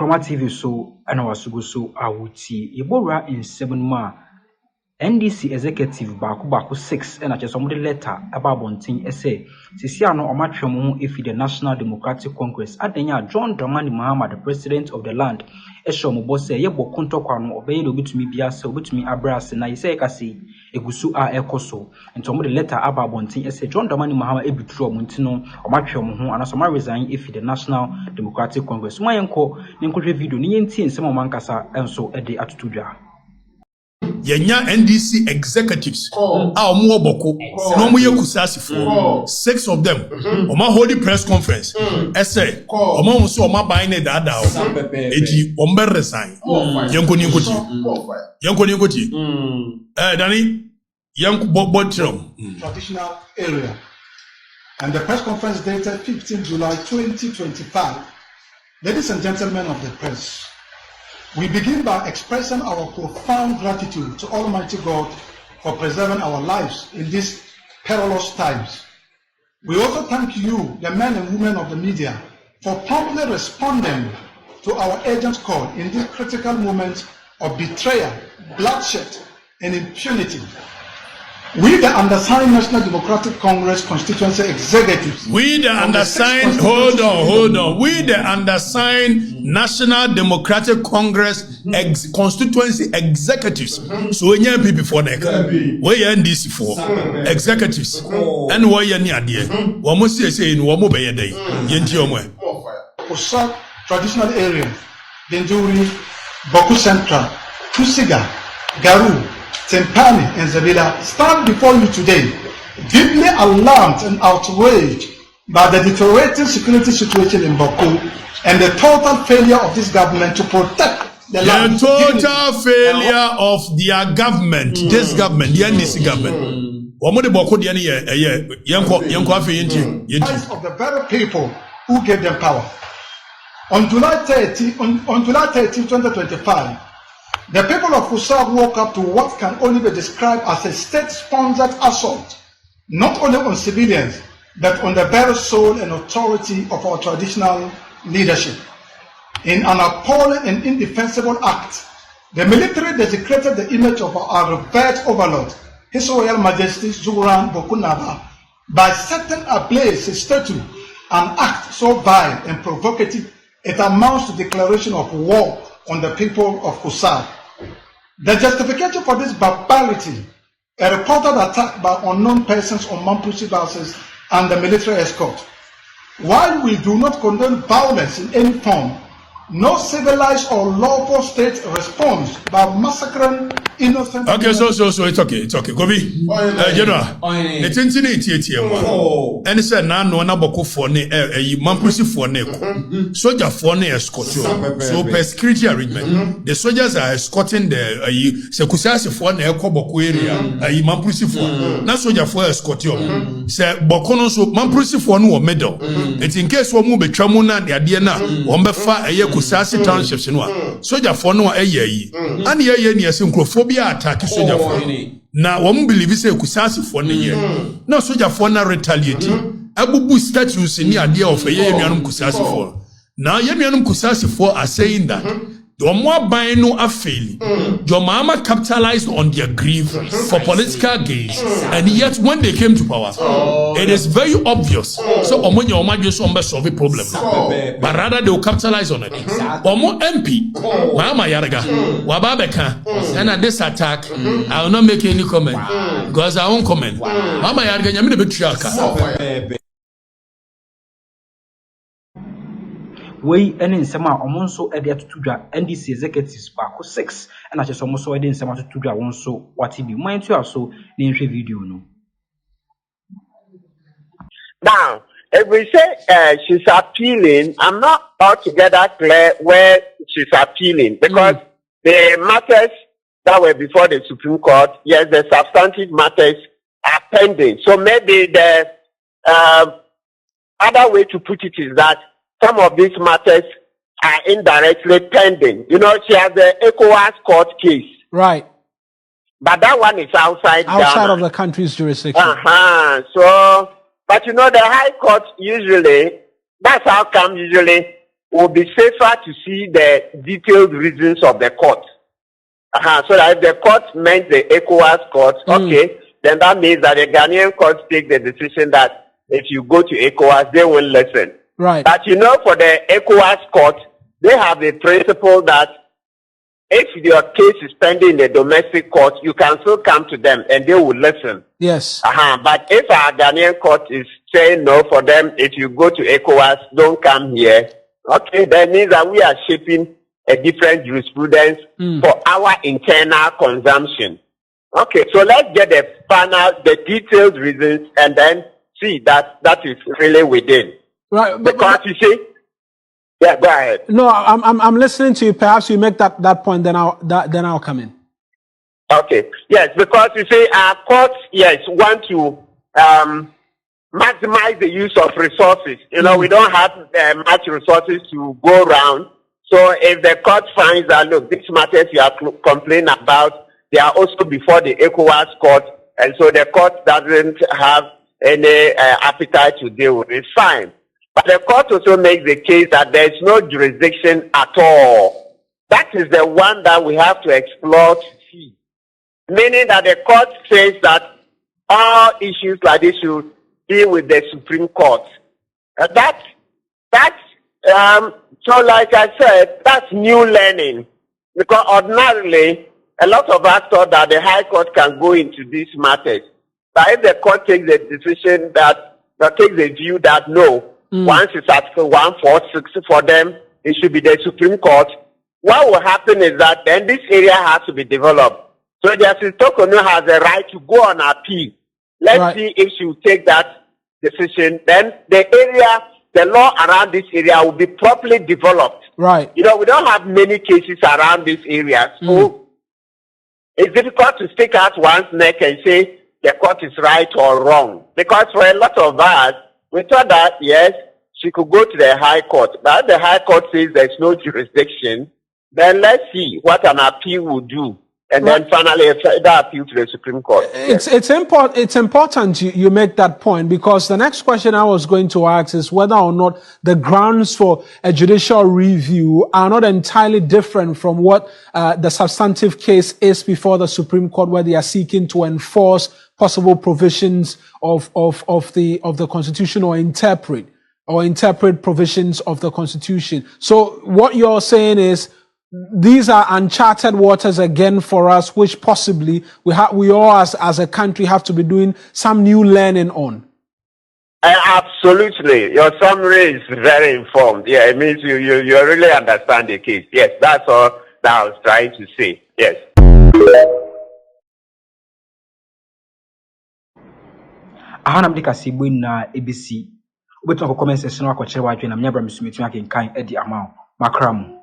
Akroma TV so ana wasugo so awuti yebora in 7 ma NDC executive baako 6 and acheso mo letter about bontin essay sisia no omatwemo efi the National Democratic Congress adenya John Dramani Mahama, the president of the land esho mo boss yebo kontokwa no obeye do bitumi biase obitumi abrase na yese kasi egusu a ekoso ento mo letter about bontin essay John Dramani Mahama ebitro mo ntino omatwemo ho anaso ma resign efi the National Democratic Congress mo yenko ne nkohwe video ni yenti nsema mankasa enso ede atutudwa Yenya NDC executives a omo oboko no omo yekusasi for 6 of them omo holy press conference essay omo so omo ban ne dada o eji omo resign yenko ni nkoti dani yanku botrom traditional area, and the press conference dated 15 July 2025. Ladies and gentlemen of the press, we begin by expressing our profound gratitude to Almighty God for preserving our lives in these perilous times. We also thank you, the men and women of the media, for promptly responding to our urgent call in this critical moment of betrayal, bloodshed, and impunity. We, the undersigned National Democratic Congress constituency executives. We, the undersigned, hold on. We, the undersigned National Democratic Congress constituency executives. So we have people for neck. We are NDC for executives. And we are near there. We must say in one more day. Yentiomwe. Osa traditional areas, Denjuri, Boku Central, Tusiga, Garu, Tempani and Zabila stand before you today, deeply alarmed and outraged by the deteriorating security situation in Baku and the total failure of this government to protect the land. The total failure of their government, this government, the NDC government. Of the very people who gave them power. On July 30, 2025, the people of Kusab woke up to what can only be described as a state-sponsored assault, not only on civilians, but on the very soul and authority of our traditional leadership. In an appalling and indefensible act, the military desecrated the image of our revered overlord, His Royal Majesty Zuran Bokunaba, by setting ablaze his statue, an act so vile and provocative it amounts to declaration of war on the people of Kusab. The justification for this barbarity, a reported attack by unknown persons on Mampusi houses and the military escort. While we do not condone violence in any form, no civilized or lawful state responds by massacring innocent. Okay, so it's okay. Gobi, General, the tension and said, no boko for ne, Mampusi for ne, soldier for ne escort. So, per security arrangement, the soldiers are escorting the Sekusasi for ne, Koboku area, Mampusi for, not soldier for escort. Say, Bokono, so Mampusi for no medal. It's in case one move a tramuna, the Adiana, one befa a Kusasi townships no soldier for no yi and ye near synchrophobia attack soldier for na one believe say Kusasi for no ye no soldier for na retaliate abubu statues in the idea of a ye nuanum Kusasi for now ye nuanum Kusasi for are saying that the more buying no affail. Your mama capitalized on their grief for political gains, and yet when they came to power, it is very obvious. So, when your mama just solve a problem, but rather they will capitalize on it. Omo MP, Mama Yarga, Wababeka, and at this attack, I will not make any comment because I won't comment. Mama Yarga, you mean a bit triaka. We any nsema omonso ede atutudwa NDC executives baako 6 and acheso omonso ede nsema atutudwa wonso watibi mind to also na nhwe video no. Now, if we say she's appealing, I'm not altogether clear where she's appealing because the matters that were before the Supreme Court, yes, the substantive matters are pending. So maybe the other way to put it is that some of these matters are indirectly pending. You know, she has the ECOWAS court case. Right. But that one is outside Ghana. Of the country's jurisdiction. So, but you know, the High Court usually, that's how come usually will be safer to see the detailed reasons of the court. So that if the court meant the ECOWAS court, okay, then that means that the Ghanaian courts take the decision that if you go to ECOWAS, they will listen. Right. But you know, for the ECOWAS court, they have the principle that if your case is pending in the domestic court, you can still come to them and they will listen. Yes. But if our Ghanaian court is saying no for them, if you go to ECOWAS, don't come here, okay, that means that we are shaping a different jurisprudence for our internal consumption. Okay, so let's get the detailed reasons and then see that is really within. Right. Because you see, yeah, go ahead. No, I'm listening to you. Perhaps you make that point, then I'll come in. Okay. Yes, because you see, our courts, yes, want to maximize the use of resources. You know, we don't have much resources to go around. So if the court finds that, look, these matters you are complaining about, they are also before the ECOWAS court, and so the court doesn't have any appetite to deal with it, fine. But the court also makes the case that there is no jurisdiction at all. That is the one that we have to explore to see. Meaning that the court says that all issues like this should deal with the Supreme Court. So like I said, that's new learning. Because ordinarily, a lot of us thought that the High Court can go into these matters. But if the court takes the decision takes the view that no, once it's Article 146 for them, it should be the Supreme Court, what will happen is that then this area has to be developed. So Justice Tokono has a right to go on appeal. Let's see if she will take that decision. Then the law around this area will be properly developed. Right. You know, we don't have many cases around this area. So it's difficult to stick out one's neck and say the court is right or wrong. Because for a lot of us, we thought that, yes, she could go to the High Court. But if the High Court says there's no jurisdiction, then let's see what an appeal will do. And then finally, that appeal to the Supreme Court. It's important you make that point, because the next question I was going to ask is whether or not the grounds for a judicial review are not entirely different from what the substantive case is before the Supreme Court, where they are seeking to enforce possible provisions of the Constitution or interpret provisions of the Constitution. So what you're saying is, these are uncharted waters again for us, which possibly we all as a country have to be doing some new learning on. Absolutely. Your summary is very informed. Yeah, it means you really understand the case. Yes, that's all that I was trying to say. Yes. Ahanam de kasibu na ABC. Obeto ko comment section akọ kire wadwe na mnyabra misumiti akenkan edi amao makramu.